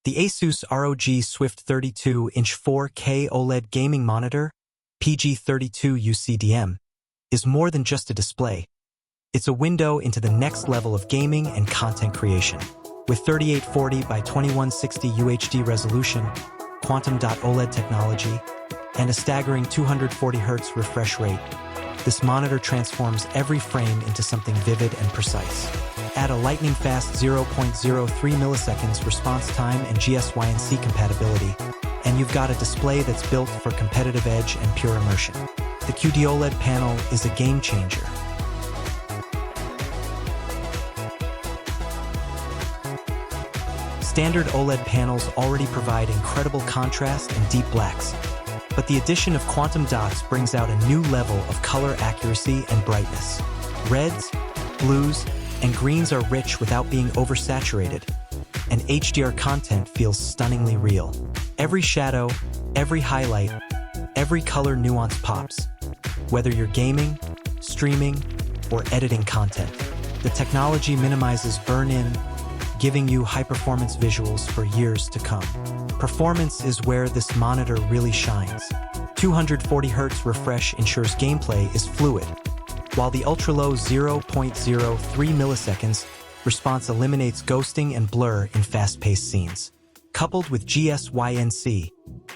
The ASUS ROG Swift 32-inch 4K OLED Gaming Monitor, PG32UCDM, is more than just a display. It's a window into the next level of gaming and content creation. With 3840 by 2160 UHD resolution, quantum dot OLED technology, and a staggering 240 Hz refresh rate, this monitor transforms every frame into something vivid and precise. Add a lightning-fast 0.03 milliseconds response time and GSYNC compatibility, and you've got a display that's built for competitive edge and pure immersion. The QD-OLED panel is a game-changer. Standard OLED panels already provide incredible contrast and deep blacks, but the addition of quantum dots brings out a new level of color accuracy and brightness. Reds, blues, and greens are rich without being oversaturated, and HDR content feels stunningly real. Every shadow, every highlight, every color nuance pops, whether you're gaming, streaming, or editing content. The technology minimizes burn-in, giving you high-performance visuals for years to come. Performance is where this monitor really shines. 240 Hz refresh ensures gameplay is fluid, while the ultra-low 0.03 milliseconds response eliminates ghosting and blur in fast-paced scenes. Coupled with GSYNC,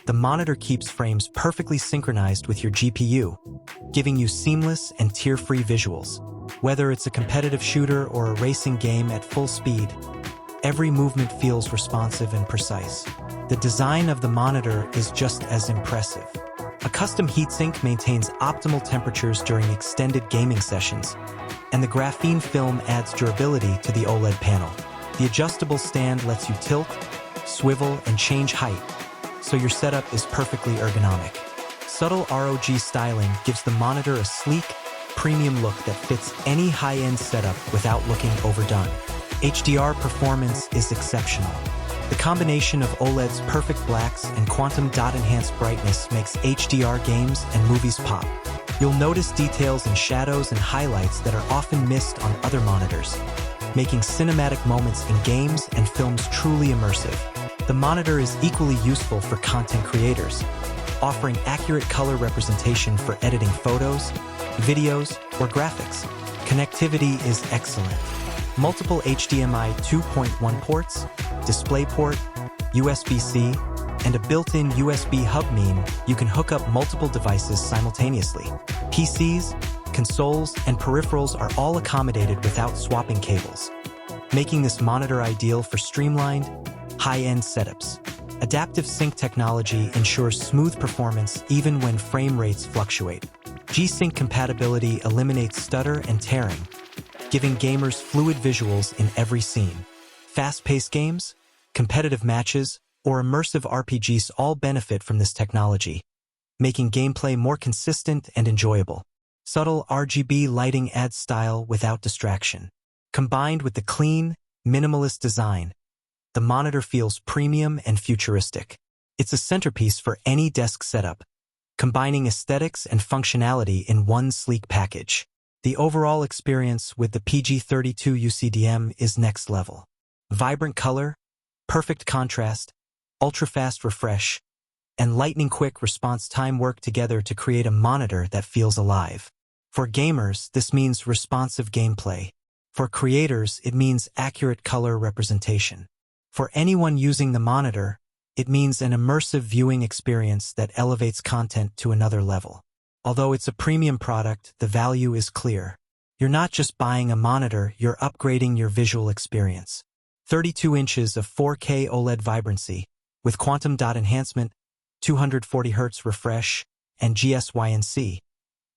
the monitor keeps frames perfectly synchronized with your GPU, giving you seamless and tear-free visuals. Whether it's a competitive shooter or a racing game at full speed, every movement feels responsive and precise. The design of the monitor is just as impressive. A custom heatsink maintains optimal temperatures during extended gaming sessions, and the graphene film adds durability to the OLED panel. The adjustable stand lets you tilt, swivel, and change height, so your setup is perfectly ergonomic. Subtle ROG styling gives the monitor a sleek, premium look that fits any high-end setup without looking overdone. HDR performance is exceptional. The combination of OLED's perfect blacks and quantum dot-enhanced brightness makes HDR games and movies pop. You'll notice details in shadows and highlights that are often missed on other monitors, making cinematic moments in games and films truly immersive. The monitor is equally useful for content creators, offering accurate color representation for editing photos, videos, or graphics. Connectivity is excellent. Multiple HDMI 2.1 ports, DisplayPort, USB-C, and a built-in USB hub mean you can hook up multiple devices simultaneously. PCs, consoles, and peripherals are all accommodated without swapping cables, making this monitor ideal for streamlined, high-end setups. Adaptive sync technology ensures smooth performance even when frame rates fluctuate. G-Sync compatibility eliminates stutter and tearing, giving gamers fluid visuals in every scene. Fast-paced games, competitive matches, or immersive RPGs all benefit from this technology, making gameplay more consistent and enjoyable. Subtle RGB lighting adds style without distraction. Combined with the clean, minimalist design, the monitor feels premium and futuristic. It's a centerpiece for any desk setup, combining aesthetics and functionality in one sleek package. The overall experience with the PG32UCDM is next level. Vibrant color, perfect contrast, ultra-fast refresh, and lightning-quick response time work together to create a monitor that feels alive. For gamers, this means responsive gameplay. For creators, it means accurate color representation. For anyone using the monitor, it means an immersive viewing experience that elevates content to another level. Although it's a premium product, the value is clear. You're not just buying a monitor, you're upgrading your visual experience. 32 inches of 4K OLED vibrancy, with quantum dot enhancement, 240 Hz refresh, and GSYNC,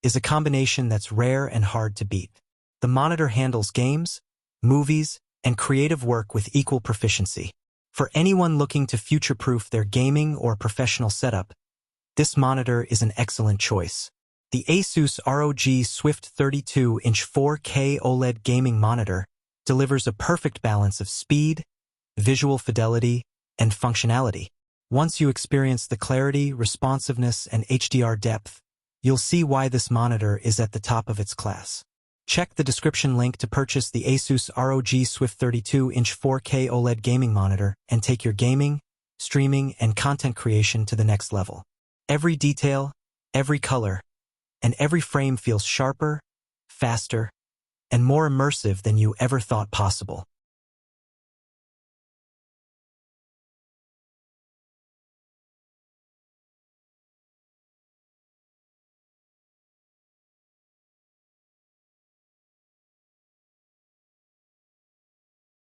is a combination that's rare and hard to beat. The monitor handles games, movies, and creative work with equal proficiency. For anyone looking to future-proof their gaming or professional setup, this monitor is an excellent choice. The ASUS ROG Swift 32-inch 4K OLED Gaming Monitor delivers a perfect balance of speed, visual fidelity, and functionality. Once you experience the clarity, responsiveness, and HDR depth, you'll see why this monitor is at the top of its class. Check the description link to purchase the ASUS ROG Swift 32-inch 4K OLED gaming monitor and take your gaming, streaming, and content creation to the next level. Every detail, every color, and every frame feels sharper, faster, and more immersive than you ever thought possible.